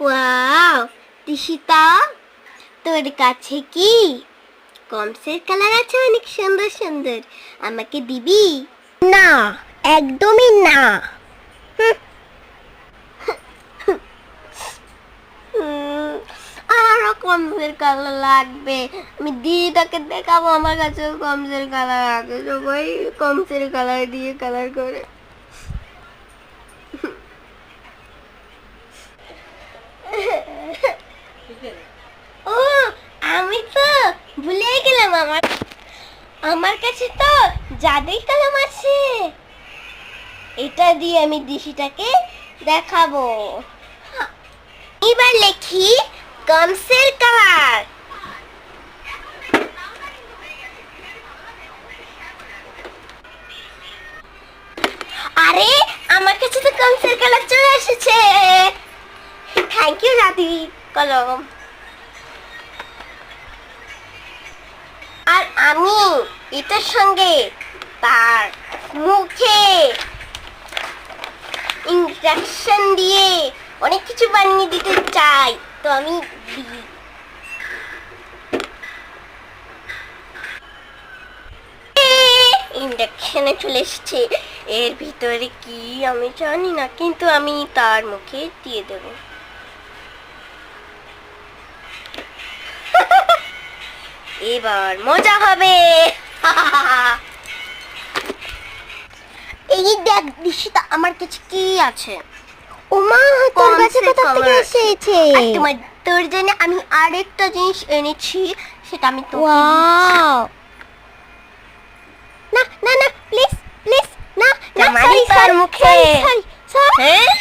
Wow দিশিতা, তোর কাছে কি কমসের কালার আছে? অনেক সুন্দর সুন্দর, আমাকে দিবি? না, একদমই না। আরো কমসের কালার লাগবে, আমি দিদাকে দেখাবো আমার কাছে কমসের কালার আছে। সবাই কমসের কালার দিয়ে কালার করে। ও, আমি তো ভুলে গেলাম, আমার কাছে তো জাদুই কলম আছে। এটা দিয়ে আমি দিশিটাকে দেখাবো। এবার লেখি কমসের কালার। আরে আমার কাছে তো কমসের কালার চলে এসেছে। থ্যাংক ইউ জাদুই কলম। আর আমি এটার সঙ্গে তার মুখে ইনজেকশন দিয়ে অনেক কিছু বানিয়ে দিতে চাই, তো আমি দিই। ইনজেকশনে চলে এসছে, এর ভিতরে কি আমি জানি না, কিন্তু আমি তার মুখে দিয়ে দেব। এবার মজা হবে। এই দেখ দিশিতা, আমার কাছে কি আছে। ওমা, তোর কাছে কোথা থেকে এসেছে? তোমার তোর জন্য আমি আরেকটা জিনিস এনেছি, সেটা আমি তোকে দিচ্ছি। ওয়াও! না না না, প্লিজ প্লিজ, না না, জামাই সরি তার সরি মুখে। Sorry sorry. হ্যাঁ